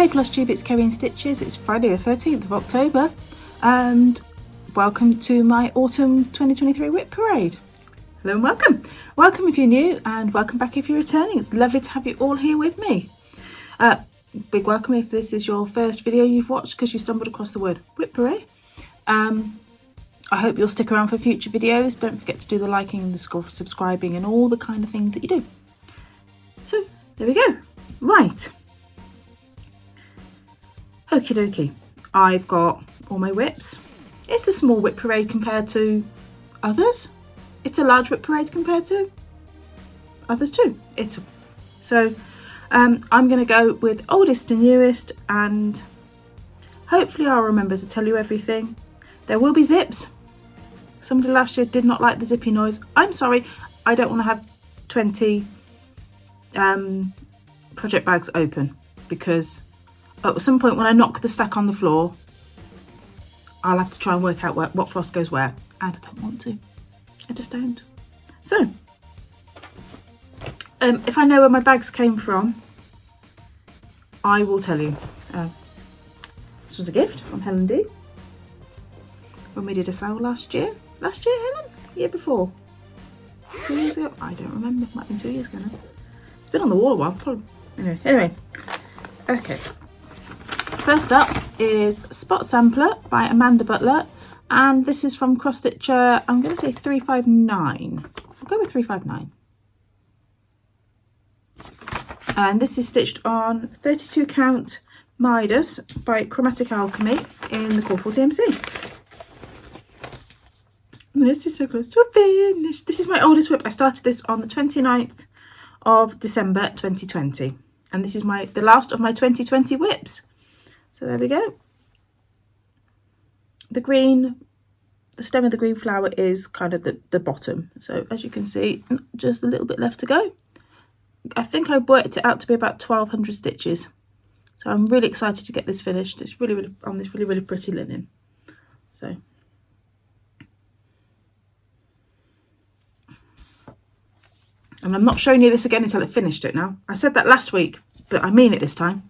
Hey Floss Tube, it's Kerry and Stitches. It's Friday the 13th of October and welcome to my Autumn 2023 WIP Parade. Hello and welcome. Welcome if you're new and welcome back if you're returning. It's lovely to have you all here with me. Big welcome if this is your first video you've watched because you stumbled across the word WIP Parade. I hope you'll stick around for future videos. Don't forget to do the liking, the subscribing and all the kind of things that you do. So there we go. Right. Okie dokie, I've got all my WIPs. It's a small WIP parade compared to others. It's a large WIP parade compared to others too. I'm going to go with oldest and newest, and hopefully I'll remember to tell you everything. There will be zips. Somebody last year did not like the zippy noise. I'm sorry, I don't want to have 20 project bags open because at some point when I knock the stack on the floor, I'll have to try and work out what floss goes where, and I don't want to. I just don't. So, if I know where my bags came from, I will tell you. This was a gift from Helen D. When we did a sale last year. Last year, Helen? Year before? 2 years ago? I don't remember. It might have been 2 years ago now. It's been on the wall a while. Probably. Anyway. Okay. First up is Spot Sampler by Amanda Butler, and this is from Cross Stitcher. I'm going to say 359. I'll go with 359. And this is stitched on 32 count Midas by Chromatic Alchemy in the Cornflower DMC. This is so close to a finish. This is my oldest WIP. I started this on the 29th of December 2020, and this is the last of my 2020 WIPs. So there we go. The stem of the green flower is kind of the bottom. So as you can see, just a little bit left to go. I think I worked it out to be about 1200 stitches. So I'm really excited to get this finished. It's really on this really pretty linen. So. And I'm not showing you this again until I finished it now. I said that last week, but I mean it this time.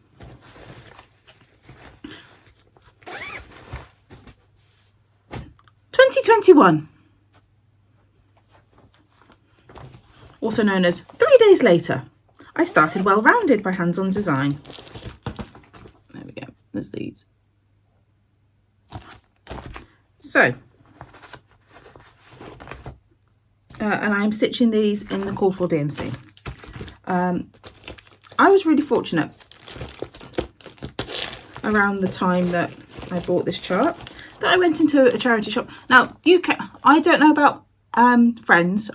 Also known as 3 days later, I started Well Rounded by Hands On Design. There we go, there's these. So, and I'm stitching these in the Cornflower DMC. I was really fortunate around the time that I bought this chart that I went into a charity shop. Now, I don't know about friends,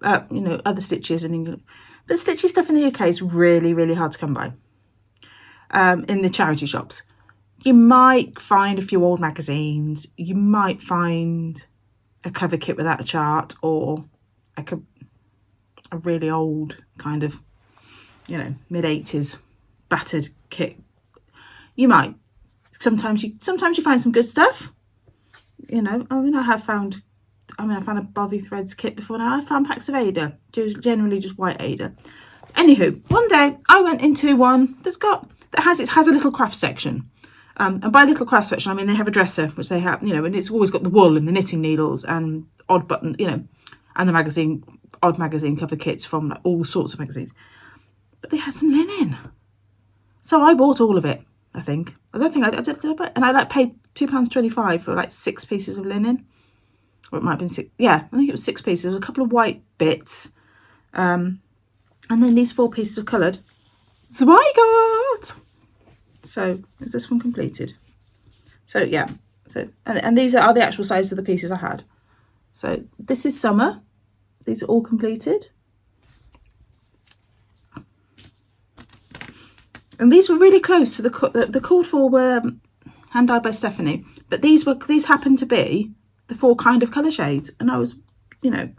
other stitches in England, but stitchy stuff in the UK is really hard to come by. In the charity shops, you might find a few old magazines. You might find a cover kit without a chart, or like a really old kind of, mid-80s battered kit. You might. Sometimes you find some good stuff. I found a Bothy Threads kit before now. I found packs of Aida, generally just white Aida. Anywho, one day I went into one that has a little craft section. And by little craft section, I mean they have a dresser, which they have, and it's always got the wool and the knitting needles and odd button, and the odd magazine cover kits from all sorts of magazines. But they had some linen. So I bought all of it, I think. I don't think I did, and I paid £2.25 for 6 pieces of linen. Or it might have been 6. Yeah, I think it was 6 pieces. There was a couple of white bits. And then these 4 pieces of coloured Zweigart. So is this one completed? So yeah. So and these are the actual sizes of the pieces I had. So this is summer. These are all completed. And these were really close to the called for were hand dyed by Stephanie, but these happened to be the 4 kind of colour shades, and I was,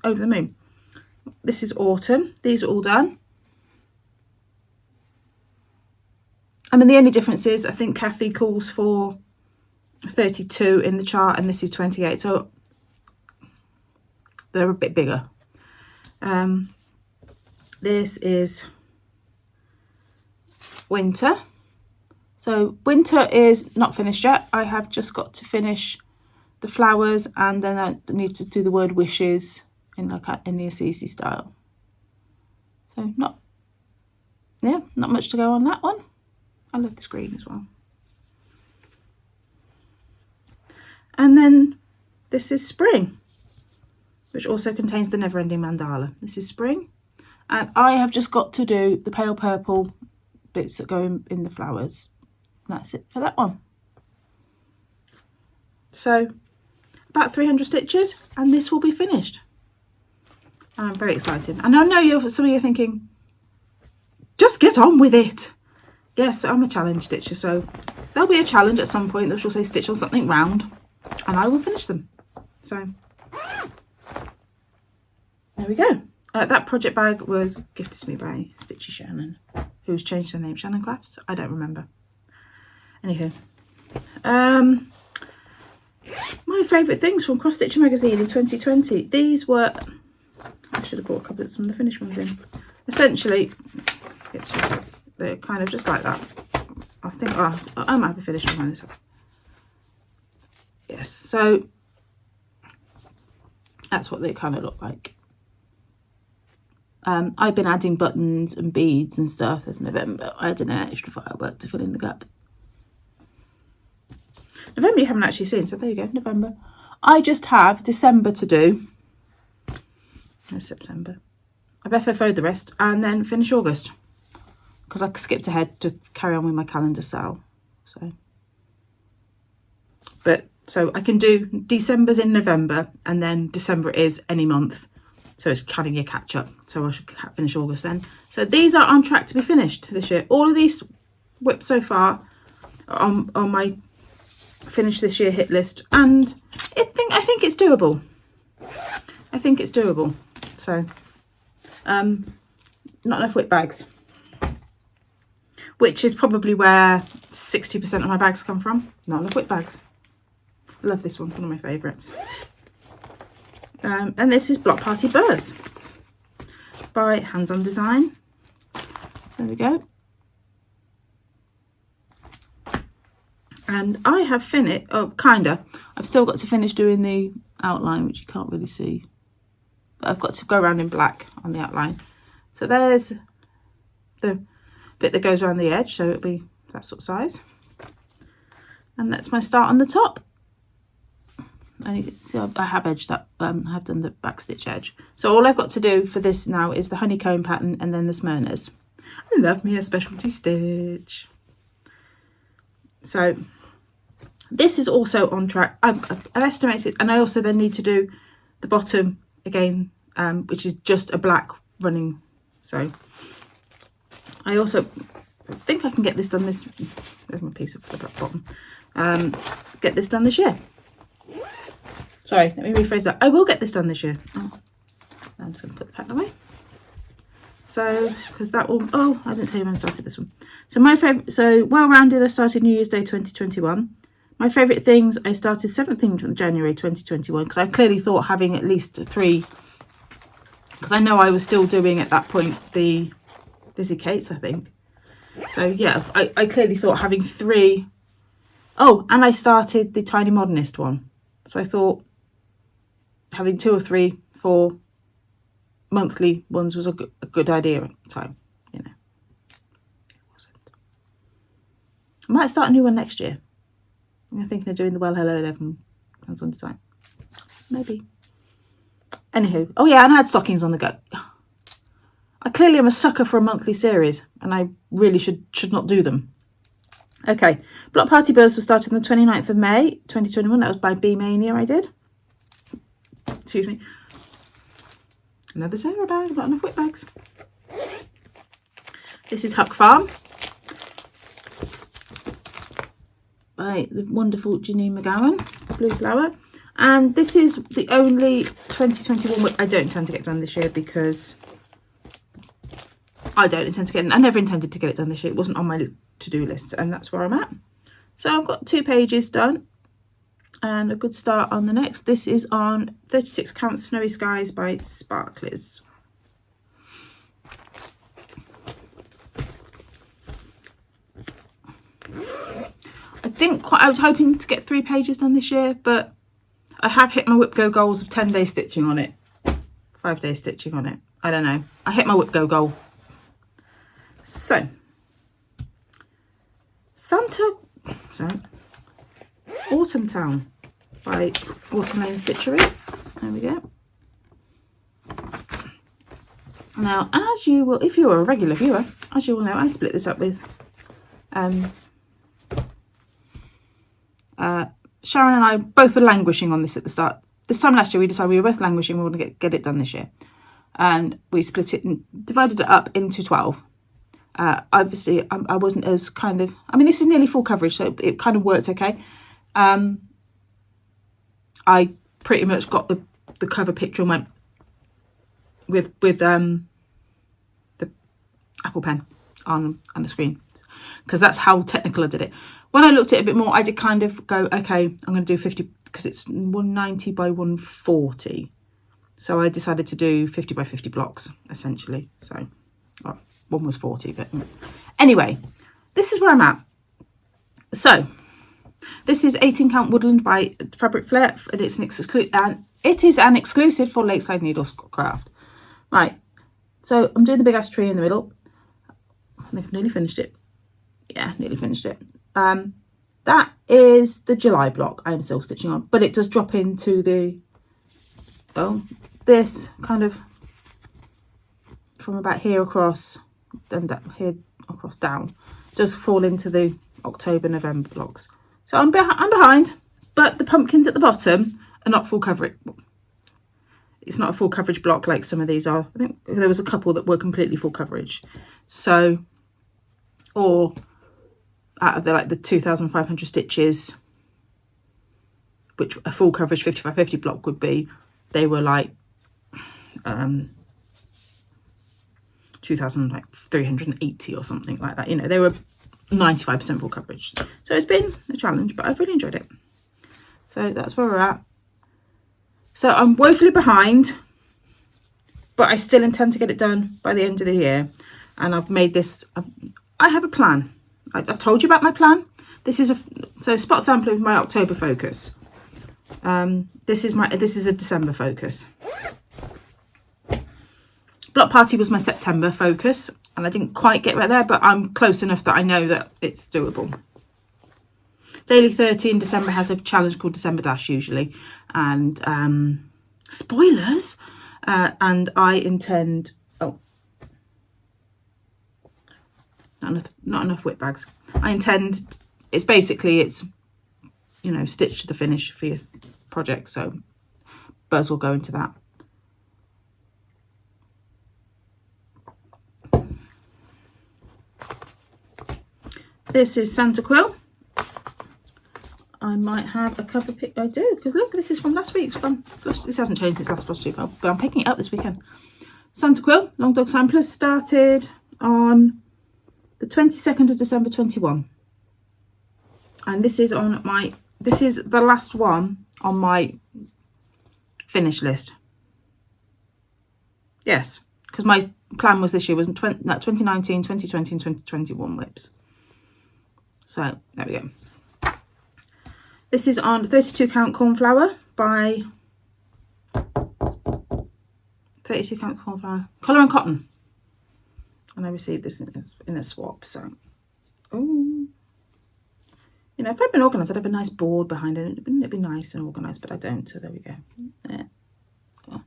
over the moon. This is autumn. These are all done. I mean, the only difference is I think Kathy calls for 32 in the chart, and this is 28, so they're a bit bigger. This is winter. So winter is not finished yet. I have just got to finish the flowers, and then I need to do the word wishes in the Assisi style. So not much to go on that one. I love this green as well. And then this is spring, which also contains the never ending mandala. This is spring, and I have just got to do the pale purple bits that go in the flowers. That's it for that one. So about 300 stitches and this will be finished. I'm very excited, and I know some of you are thinking, just get on with it. Yes, I'm a challenge stitcher, so there'll be a challenge at some point that she'll say stitch on something round and I will finish them. So there we go. That project bag was gifted to me by Stitchy Shannon, who's changed her name. Shannon Crafts? I don't remember. Anywho, my favourite things from Cross Stitcher magazine in 2020. These were, I should have brought a couple of some of the finished ones in. Essentially, they're kind of just like that. I think, I might have a finished one on this one. Yes, so that's what they kind of look like. I've been adding buttons and beads and stuff this November. I added an extra firework to fill in the gap. November you haven't actually seen, so there you go, November. I just have December to do. There's September. I've FFO'd the rest and then finish August, because I skipped ahead to carry on with my calendar sale. So I can do December's in November, and then December is any month. So it's kind of your catch up. So I should finish August then. So these are on track to be finished this year. All of these WIPs so far are on my finish this year hit list, and I think it's doable. I think it's doable. So not enough WIP bags, which is probably where 60% of my bags come from. Not enough WIP bags. I love this one of my favourites. And this is Block Party Burrs by Hands On Design. There we go. And I have finished, I've still got to finish doing the outline, which you can't really see. But I've got to go around in black on the outline. So there's the bit that goes around the edge, so it'll be that sort of size. And that's my start on the top. And you can see I have edged that, I have done the back stitch edge. So all I've got to do for this now is the honeycomb pattern and then the Smyrnas. I love me a specialty stitch. So this is also on track. I've estimated, and I also then need to do the bottom again, which is just a black running. So I also think I can get this done this, there's my piece of the bottom, get this done this year. Sorry, let me rephrase that. I will get this done this year. Oh, I'm just going to put the pattern away. So, because that will, oh, I didn't tell you when I started this one. So my favourite, so Well-Rounded, I started New Year's Day 2021. My favourite things, I started 7th of January 2021, because I clearly thought having at least 3, because I know I was still doing at that point the Lizzie Kates, I think. So yeah, I clearly thought having 3. Oh, and I started the Tiny Modernist one. So I thought having 2 or 3 for monthly ones was a good idea at the time, you know. It wasn't. I might start a new one next year. I'm thinking of doing the Well Hello there from Hands On Design. Maybe. Anywho, oh yeah, and I had stockings on the go. I clearly am a sucker for a monthly series, and I really should not do them. Okay, Block Party Burrs was started on the 29th of May 2021. That was by Bee Mania I did. Excuse me. Another Sarah bag, I've got enough WIP bags. This is Huck Farm by the wonderful Janine McGowan, Blue Flower. And this is the only 2021 WIP I don't intend to get done this year, because I don't intend to get it. I never intended to get it done this year. It wasn't on my to-do list, and that's where I'm at. So I've got 2 pages done and a good start on the next. This is on 36 Count Snowy Skies by Sparklies. I was hoping to get 3 pages done this year, but I have hit my WIP Go goals of 10-day stitching on it. 5-day stitching on it. I don't know. I hit my WIP Go goal. So, Autumn Towne by Autumn Lane Stitchery. There we go. Now, as you will, if you're a regular viewer, as you will know, I split this up with Sharon and I both were languishing on this at the start. This time last year, we decided we were both languishing. We want to get it done this year, and we split it and divided it up into 12. Obviously, I wasn't as kind of. I mean, this is nearly full coverage, so it kind of worked okay. I pretty much got the cover picture and went with the Apple Pen on the screen, because that's how technical I did it. When I looked at it a bit more, I did kind of go, okay, I'm going to do 50, because it's 190 by 140. So I decided to do 50 by 50 blocks, essentially. So, well, one was 40, but anyway, this is where I'm at. So, this is 18 count Woodland by Fabric Flair, and it is an exclusive for Lakeside Needlecraft. Right, so I'm doing the big ass tree in the middle. I think I've nearly finished it. Yeah, nearly finished it. That is the July block I'm still stitching on, but it does drop into the, this kind of from about here across and here across down, does fall into the October, November blocks. So I'm behind, but the pumpkins at the bottom are not full coverage. It's not a full coverage block like some of these are. I think there was a couple that were completely full coverage. So, or out of the 2,500 stitches, which a full coverage 50 by 50 block would be, they were like 2,380 or something like that. You know, they were 95% full coverage. So it's been a challenge, but I've really enjoyed it. So that's where we're at. So I'm woefully behind, but I still intend to get it done by the end of the year. And I've made this, I have a plan. I've told you about my plan. This is so spot sampling with my October focus. This is a December focus. Block party was my September focus, and I didn't quite get right there, but I'm close enough that I know that it's doable. Daily 30 in December has a challenge called December Dash usually, and spoilers, and I intend, not enough WIP bags. I intend, it's you know, stitch to the finish for your project, so Buzz will go into that. This is Santa Quill. I might have a cover pick. I do, because look, this is from last week's one. This hasn't changed since last week, but I'm picking it up this weekend. Santa Quill, Long Dog Samplers, started on the 22nd of December 21. And this is the last one on my finish list. Yes, because my plan was this year was 2019, 2020 and 2021 WIPs. So there we go. This is on 32 count Cornflower by 32 count Cornflower, Colour and Cotton. And I received this in a swap, so you know, if I'd been organised, I'd have a nice board behind it. Wouldn't it be nice and organised? But I don't, so there we go. Yeah. Oh.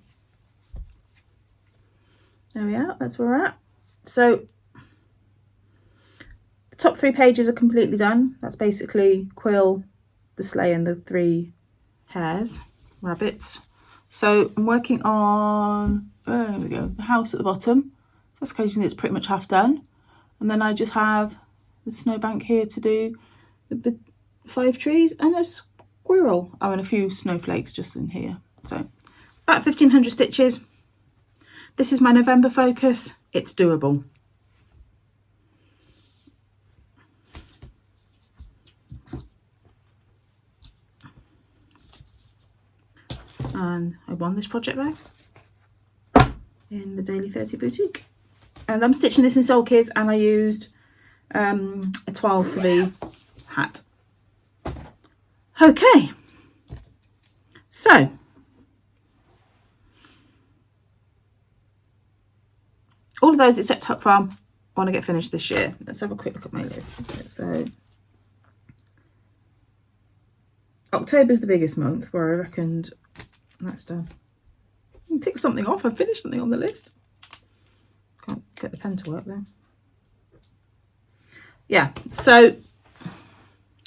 There we are, that's where we're at. So the top 3 pages are completely done. That's basically Quill, the sleigh and the 3 hares, rabbits. So I'm working on, there we go, the house at the bottom. So that's occasionally it's pretty much half done. And then I just have the snowbank here to do with the 5 trees and a squirrel. Oh, and a few snowflakes just in here. So about 1,500 stitches. This is my November focus. It's doable. And I won this project bag in the Daily 30 boutique. And I'm stitching this in Sulky's, and I used a 12 for the hat. Okay, so all of those except Huck Farm want to get finished this year. Let's have a quick look at my list. So October's the biggest month, where I reckoned that's done. Tick something off. I've finished something on the list. Can't get the pen to work there. Yeah, so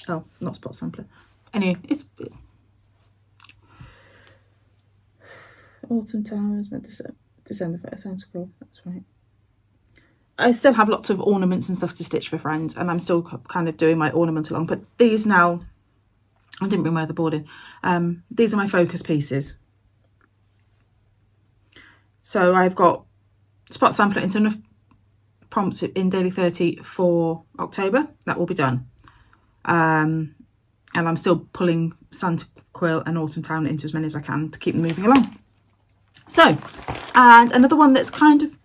oh, not spot sampler. Anyway, it's autumn time is meant to December 1st. Sounds cool. That's right. I still have lots of ornaments and stuff to stitch for friends, and I'm still kind of doing my ornament along. But these now, I didn't bring my other board in. These are my focus pieces. So I've got spot sampler into enough prompts in Daily 30 for October. That will be done. And I'm still pulling Santa, Quill and Autumn Towne into as many as I can to keep them moving along. So, and another one that's kind of,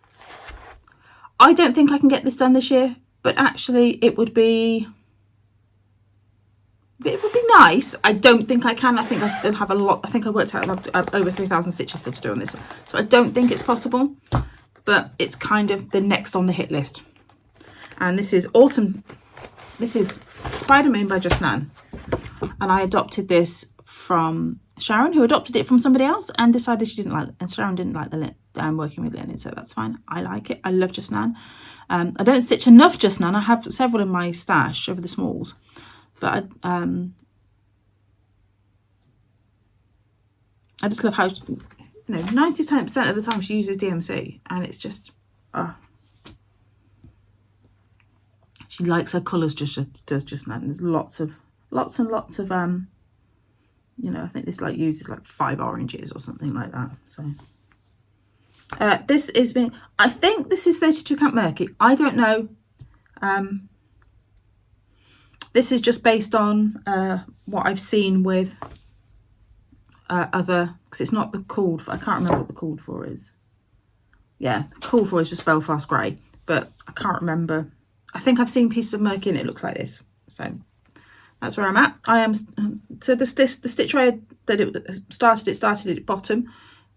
I don't think I can get this done this year, but actually it would be nice. I don't think I can. I think I still have a lot. I think I worked out over 3,000 stitches still to do on this. So I don't think it's possible, but it's kind of the next on the hit list. And this is Autumn. This is Spider Moon by Just Nan. And I adopted this from Sharon, who adopted it from somebody else and decided she didn't like it. And Sharon didn't like the working with linen, so that's fine. I like it. I love Just Nan. I don't stitch enough Just Nan. I have several in my stash over the smalls, but I just love how, 90% of the time she uses DMC, and it's just she likes her colours does Just Nan. There's lots and lots of I think this uses 5 oranges or something like that. So this is being, I think this is 32 count Murky. I don't know. This is just based on what I've seen with other, because it's not the called for, I can't remember what the called for is. Yeah, called for is just Belfast Grey, but I can't remember. I think I've seen pieces of Murky and it looks like this. So that's where I'm at. I am, so the stitch way that it started at bottom.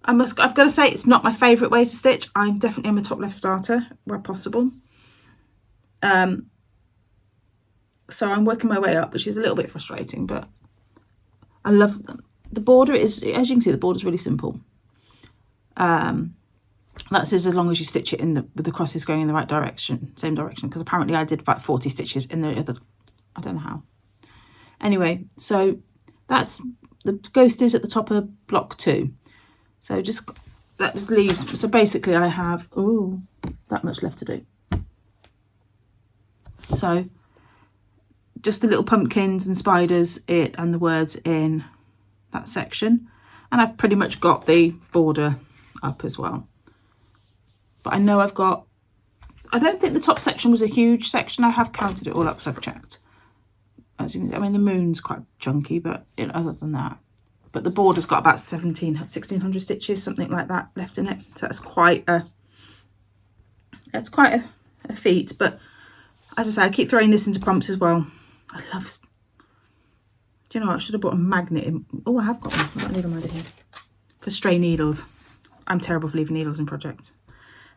I've got to say, it's not my favourite way to stitch. I definitely am a top left starter where possible. So I'm working my way up, which is a little bit frustrating, but I love the border. Is, as you can see, the border is really simple. That's as long as you stitch it in with the crosses going in the right direction, same direction, because apparently I did about 40 stitches in the other, I don't know how. Anyway, so that's the ghost is at the top of block 2. So that just leaves, so basically I have that much left to do. So just the little pumpkins and spiders and the words in that section, and I've pretty much got the border up as well. But I know I don't think the top section was a huge section. I have counted it all up, so I've checked. As you can see, I mean, the moon's quite chunky, but other than that, but the border's got about 1,600 stitches, something like that, left in it. So that's quite a feat. But as I say, I keep throwing this into prompts as well. I love. Do you know what? I should have bought a magnet in. Oh, I have got one. I've got a needle minder here for stray needles. I'm terrible for leaving needles in projects.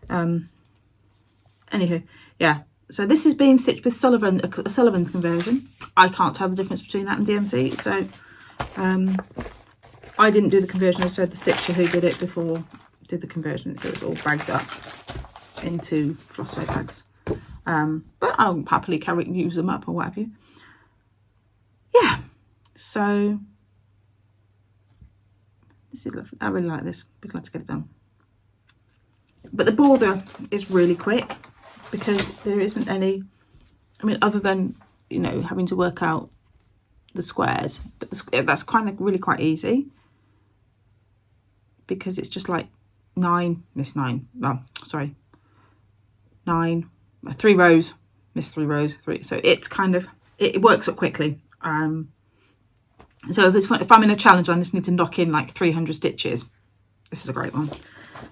Anywho, yeah. So this is being stitched with Sullivan's conversion. I can't tell the difference between that and DMC. So I didn't do the conversion. I said the stitcher who did it before did the conversion. So it's all bagged up into floss sew bags. But I'll happily use them up or what have you. Yeah. So this is lovely. I really like this. Be glad to get it done. But the border is really quick, because there isn't any, I mean, other than, having to work out the squares, but that's kind of really quite easy, because it's just like 3 rows, miss 3 rows, 3. So it's kind of, it works up quickly. So if I'm in a challenge, I just need to knock in 300 stitches. This is a great one.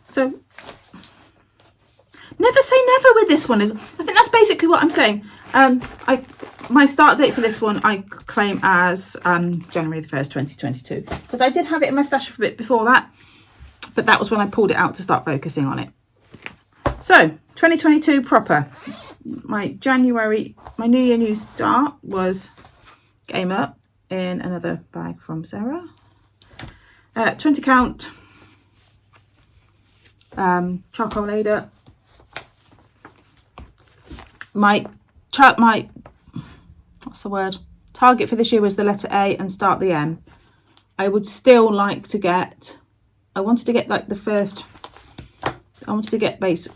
So never say never with this one. I think that's basically what I'm saying. my start date for this one I claim as January the 1st, 2022, because I did have it in my stash for a bit before that, but that was when I pulled it out to start focusing on it. So 2022 proper, my New Year New Start was Game Up in another bag from Sarah. 20 count charcoal aida. My what's the word? Target for this year was the letter A and start the M. I would still like to get, I wanted to get like the first, I wanted to get basic,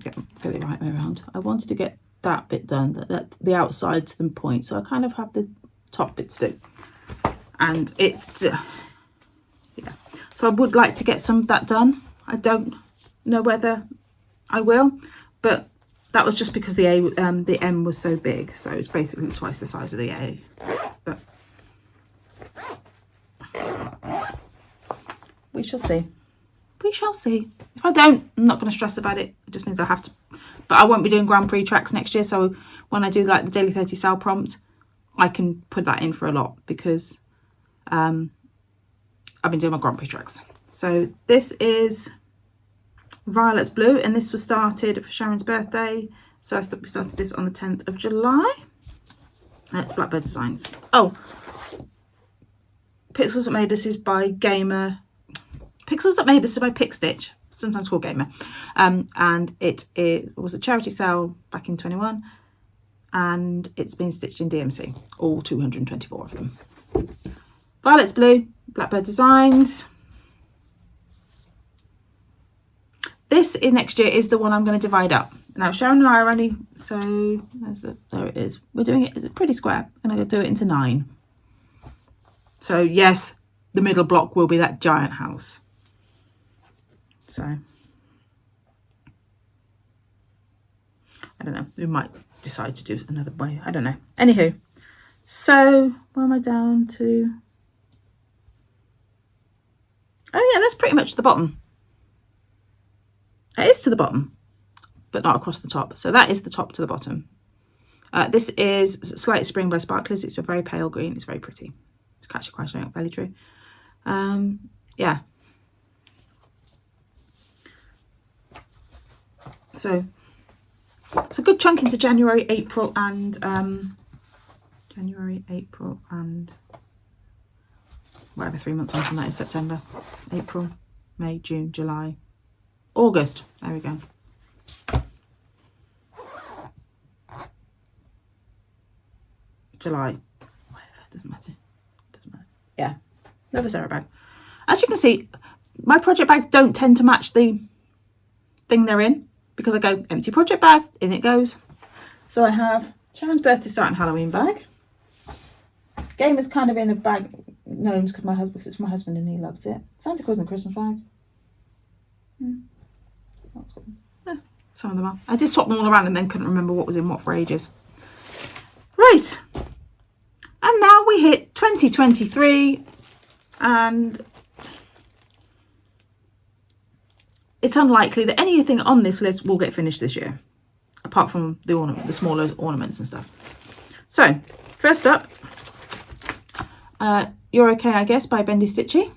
get it right way around. I wanted to get that bit done, the outside to the point. So I kind of have the top bit to do. And it's, yeah. So I would like to get some of that done. I don't know whether I will, but that was just because the M was so big, so it's basically twice the size of the A. But we shall see. We shall see. If I don't, I'm not going to stress about it. It just means I have to. But I won't be doing Grand Prix tracks next year, so when I do like the Daily 30 sale prompt, I can put that in for a lot because I've been doing my Grand Prix tracks. So this is Violet's Blue, and this was started for Sharon's birthday, so we started this on the 10th of July. And it's Blackbird Designs. Oh, Pixels That Made Us is by Gamer. Pixels That Made Us is by Pick Stitch, sometimes called Gamer, and it was a charity sale back in 21, and it's been stitched in DMC, all 224 of them. Violet's Blue, Blackbird Designs. This next year is the one I'm going to divide up. Now Sharon and I are only, so there it is. We're doing it, is it pretty square? I'm going to do it into 9. So yes, the middle block will be that giant house. So I don't know. We might decide to do another way. I don't know. Anywho, so where am I down to? Oh yeah, that's pretty much the bottom. It is to the bottom, but not across the top. So that is the top to the bottom. This is Slight Spring by Sparklies. It's a very pale green. It's very pretty. It's actually quite showing up fairly true. Yeah. So it's a good chunk into January, April, and whatever 3 months on from that is September, April, May, June, July, August. There we go. July. Whatever, doesn't matter. Yeah, another Sarah bag. As you can see, my project bags don't tend to match the thing they're in because I go empty project bag, in it goes. So I have Sharon's birthday start and Halloween bag. Game is kind of in the bag gnomes because it's my husband and he loves it. Santa Claus and Christmas bag. Yeah, some of them are. I did swap them all around and then couldn't remember what was in what for ages. Right. And now we hit 2023 and it's unlikely that anything on this list will get finished this year, apart from the smaller ornaments and stuff. So, first up, You're Okay, I Guess by Bendy Stitchy.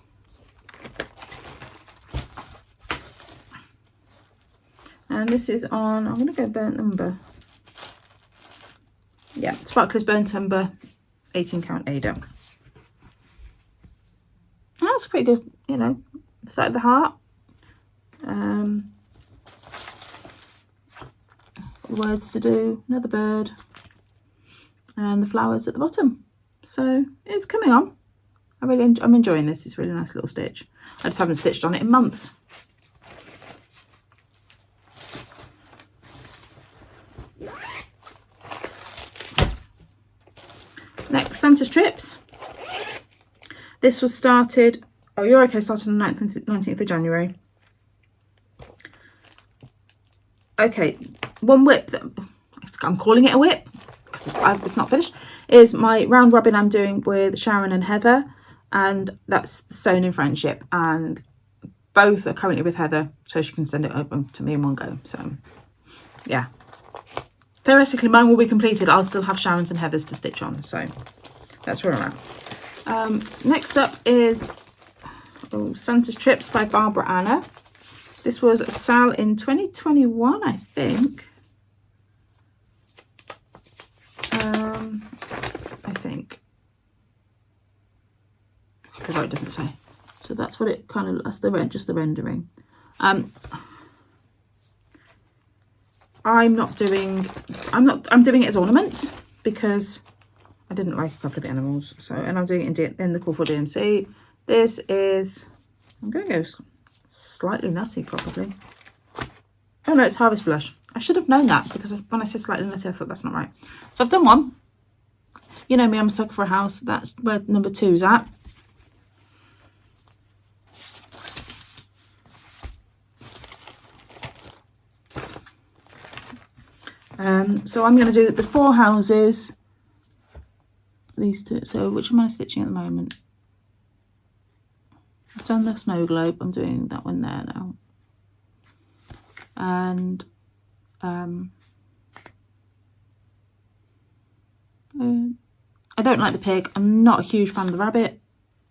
And this is on, I'm going to go burnt umber. Yeah, Sparklies burnt umber, 18 count Ada. That's pretty good, you know, side of the heart. Words to do, another bird, and the flowers at the bottom. So it's coming on. I'm enjoying this. It's a really nice little stitch. I just haven't stitched on it in months. Next, Santa's Trips. This was started, oh, You're Okay, started on the 19th of January. Okay, one WIP that I'm calling it a WIP because it's not finished, is my round robin I'm doing with Sharon and Heather, and that's Sewn in Friendship, and both are currently with Heather so she can send it over to me in one go. So yeah, theoretically mine will be completed. I'll still have Sharon's and Heather's to stitch on, so that's where I'm at. Next up is Santa's Trips by Barbara Anna. This was a sale in 2021, I think. Because it doesn't say. So that's what it kind of, that's just the rendering. I'm doing it as ornaments because I didn't like a couple of the animals. So, and I'm doing it in the Call for DMC. This is, I'm going to go slightly nutty probably. Oh no, it's Harvest Flush. I should have known that because when I said slightly nutty, I thought that's not right. So I've done one. You know me, I'm a sucker for a house. That's where number 2 is at. So I'm going to do the 4 houses. These 2. So which am I stitching at the moment? I've done the snow globe. I'm doing that one there now. And I don't like the pig. I'm not a huge fan of the rabbit.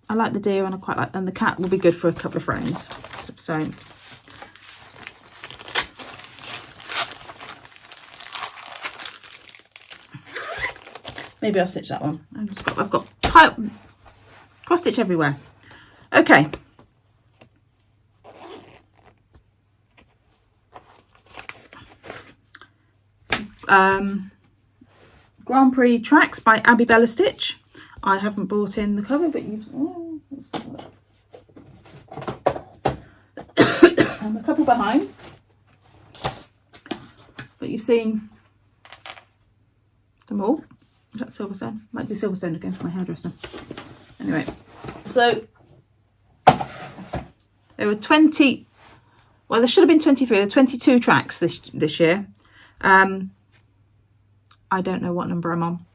I like the deer and I quite like, and the cat will be good for a couple of friends. So maybe I'll stitch that one. I've got cross stitch everywhere. Okay. Grand Prix Tracks by Abby Bella Stitch. I haven't bought in the cover, but you've... Oh, I'm a couple behind. But you've seen them all. Is that Silverstone? Might do Silverstone again for my hairdresser. Anyway, so there were 20, well there should have been 23, there were 22 tracks this year. I don't know what number I'm on.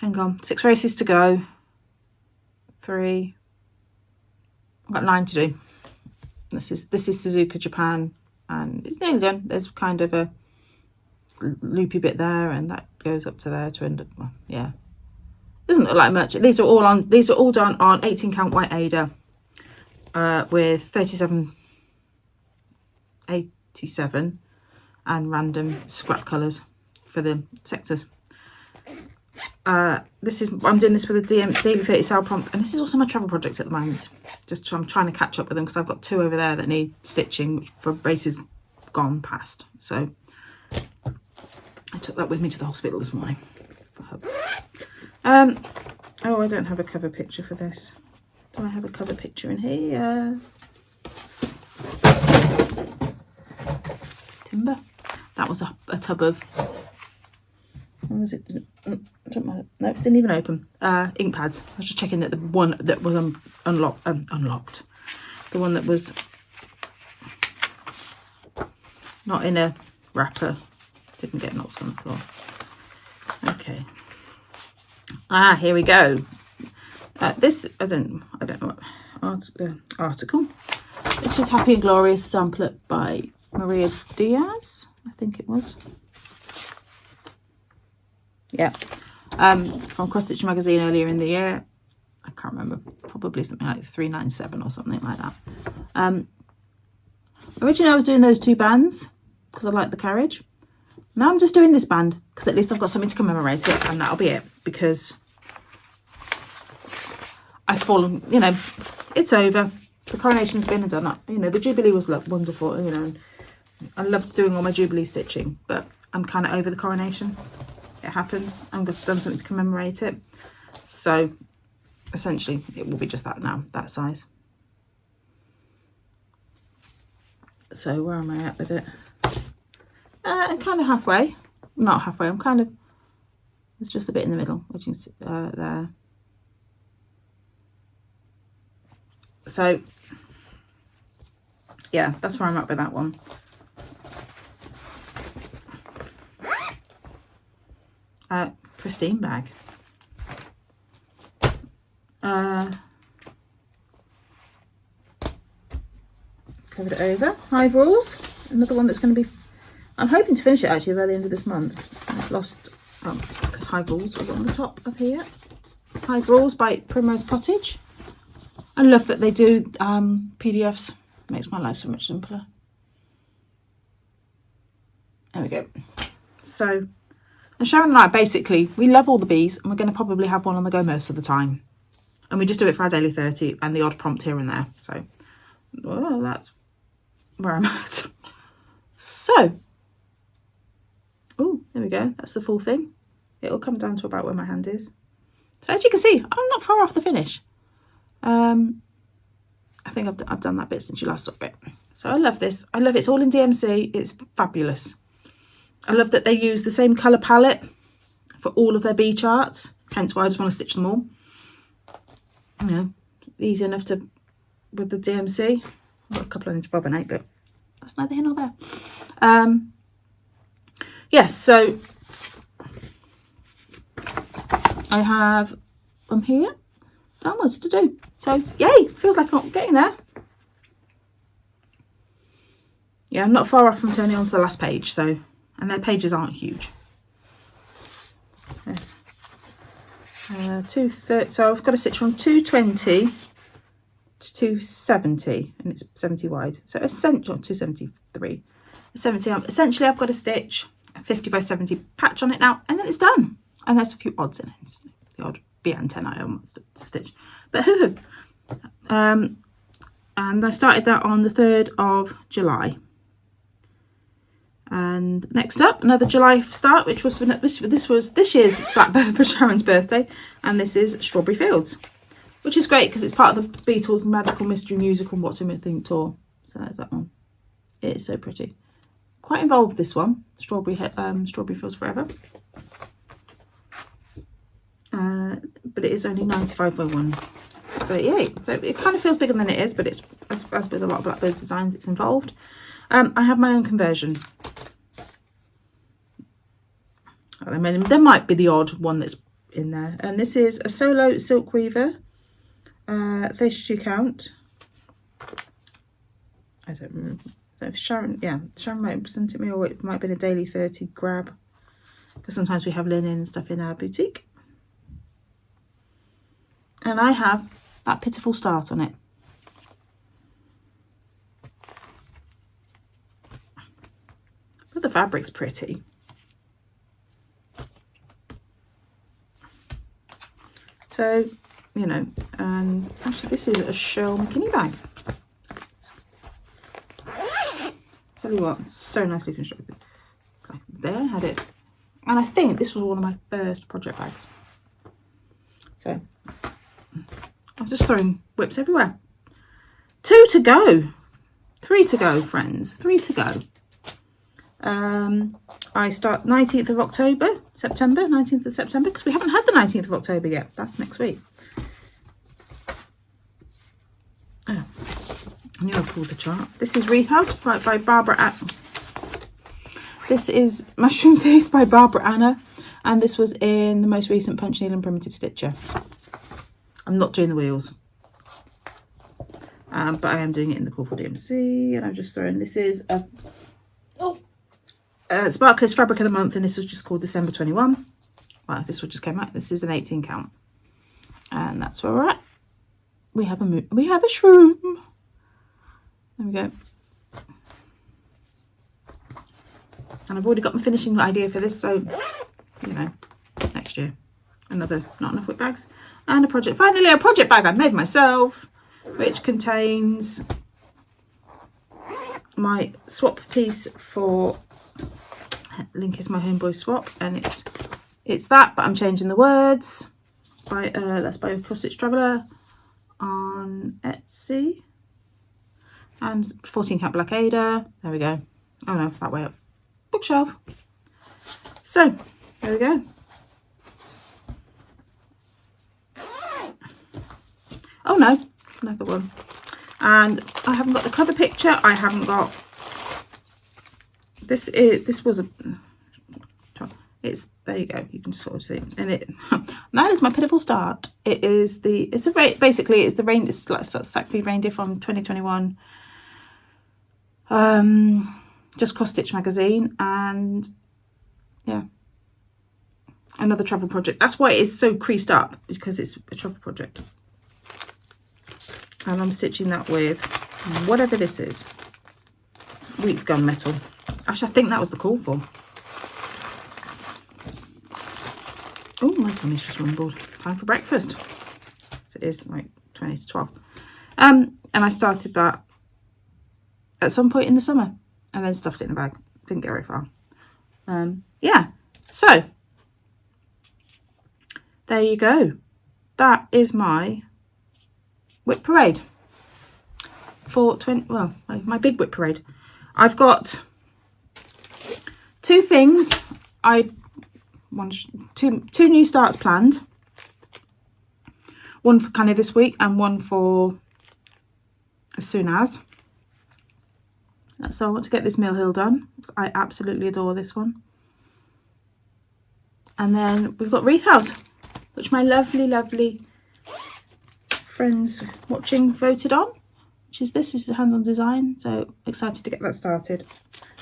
Hang on, 6 races to go. 3. I've got 9 to do. This is Suzuka, Japan, and it's nearly done. There's kind of a loopy bit there, and that goes up to there to end up. Well, yeah, doesn't look like much. These are all done on 18 count white Aida with 3787 and random scrap colours for the sectors. I'm doing this for the Daily 30 sale prompt, and this is also my travel project at the moment. I'm trying to catch up with them because I've got 2 over there that need stitching, which for races gone past. So I took that with me to the hospital this morning for hubs. Oh, I don't have a cover picture for this. Do I have a cover picture in here? Timber. That was a tub of, what was it? No, it didn't even open. Ink pads. I was just checking that the one that was unlocked. The one that was not in a wrapper didn't get knocked on the floor. Okay. Here we go. This I don't know what article. This is Happy and Glorious Sampler by Maria Diaz, I think it was. Yeah. From Cross Stitch magazine earlier in the year. I can't remember, probably something like 397 or something like that. Originally I was doing those 2 bands because I like the carriage. Now I'm just doing this band because at least I've got something to commemorate it, and that'll be it, because I've fallen, you know, it's over. The coronation's been and done. You know, the Jubilee was wonderful, you know, and I loved doing all my Jubilee stitching, but I'm kind of over the coronation. It happened. I've done something to commemorate it. So essentially it will be just that now, that size. So where am I at with it? I'm kind of halfway. Not halfway, I'm kind of, there's just a bit in the middle, which is there. So yeah, that's where I'm at with that one. Pristine bag. Covered it over. Hive Rules. another one that's going to be, I'm hoping to finish it actually by the end of this month. I've lost, because High Rules was on the top up here. High Rules by Primrose Cottage. I love that they do PDFs. Makes my life so much simpler. There we go. So, and Sharon and I basically, we love all the bees, and we're going to probably have one on the go most of the time. And we just do it for our daily 30 and the odd prompt here and there. So, well, that's where I'm at. So, oh, there we go. That's the full thing. It'll come down to about where my hand is. So as you can see, I'm not far off the finish. I think I've done that bit since you last saw it. So I love this. I love it. It's all in DMC. It's fabulous. I love that they use the same colour palette for all of their bee charts. Hence why I just want to stitch them all. You know, easy enough to with the DMC. I've got a couple I need to bobbinate, but that's neither here nor there. Yes, so I have from here downwards to do. So yay, feels like I'm getting there. Yeah, I'm not far off from turning on to the last page, so, and their pages aren't huge. Yes. 230, so I've got to stitch from 220 to 270, and it's 70 wide. So essentially 273, 70. Essentially, I've got to stitch a 50 by 70 patch on it now, and then it's done. And there's a few odds in it, the odd bee antennae I want to stitch. But and I started that on the 3rd of July. And next up, another July start, which was for this year's Blackbird for Sharon's birthday, and this is Strawberry Fields, which is great because it's part of the Beatles Magical Mystery Musical What's in My Thing tour. So there's that one. It is so pretty. Quite involved, this one. Strawberry Fields Forever. But it is only 95 by 1. But yay! So it kind of feels bigger than it is, but it's as with a lot of Blackbird designs, it's involved. I have my own conversion. I mean, there might be the odd one that's in there, and this is a solo silk weaver, 32 count. I don't remember if Sharon might have sent it me, or it might have been a daily 30 grab, because sometimes we have linen and stuff in our boutique. And I have that pitiful start on it. But the fabric's pretty. So, you know, and actually this is a Shell McKinney bag. Tell you what, it's so nicely constructed. Okay, there, I had it. And I think this was one of my first project bags. So, I'm just throwing WIPs everywhere. 2 to go. 3 to go, friends. 3 to go. I start 19th of October, September, 19th of September, because we haven't had the 19th of October yet. That's next week. Oh, I knew I pulled the chart. This is Wreath House by Barbara. This is Mushroom Feast by Barbara Anna, and this was in the most recent Punch Needle and Primitive Stitcher. I'm not doing the wheels, but I am doing it in the Call for DMC, and I'm just throwing, this is a Sparklies Fabric of the Month, and this was just called December 21. Well, this one just came out. This is an 18 count, and that's where we're at. We have a shroom. There we go. And I've already got my finishing idea for this, so you know, next year, another Not Enough WIP bags, and a project. Finally, a project bag I made myself, which contains my swap piece for Link is My Homeboy Swap, and it's that, but I'm changing the words. That's by Cross Stitch Traveller on Etsy, and 14 count black Aida. There we go. Oh no, that way up. Bookshelf. So there we go. Oh no, another one. And I haven't got the cover picture. I haven't got. There you go, you can sort of see, and that is my pitiful start. Basically it's the rain, it's like sort of Sackfeed reindeer from 2021. just cross stitch magazine, and yeah, another travel project. That's why it is so creased up, because it's a travel project. And I'm stitching that with whatever this is, Wheat's gunmetal. Actually, I think that was the call for. Oh, my tummy's just rumbled. Time for breakfast. So it is like 20 to 12. And I started that at some point in the summer, and then stuffed it in a bag. Didn't get very far. Yeah, so there you go. That is my WIP parade for my big WIP parade. I've got two things. Two new starts planned. One for kind of this week and one for as soon as. So I want to get this Mill Hill done. I absolutely adore this one. And then we've got Wreath House, which my lovely, lovely friends watching voted on, which is this is the hands-on design. So excited to get that started.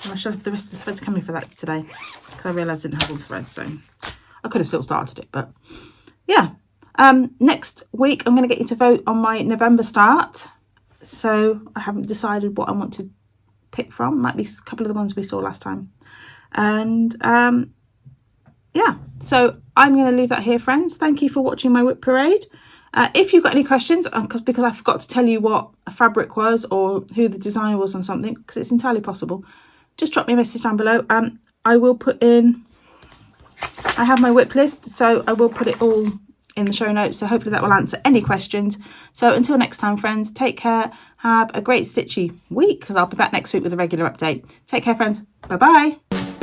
And I shall have the rest of the threads coming for that today, because I realised I didn't have all the threads, so I could have still started it, but yeah. Next week I'm going to get you to vote on my November start. So I haven't decided what I want to pick from. Might be a couple of the ones we saw last time. And yeah, so I'm going to leave that here, friends. Thank you for watching my WIP parade. If you've got any questions, because I forgot to tell you what a fabric was or who the designer was on something, because it's entirely possible, just drop me a message down below. I will put in, I have my WIP list, so I will put it all in the show notes, so hopefully that will answer any questions. So until next time, friends, take care, have a great stitchy week, because I'll be back next week with a regular update. Take care, friends. Bye bye.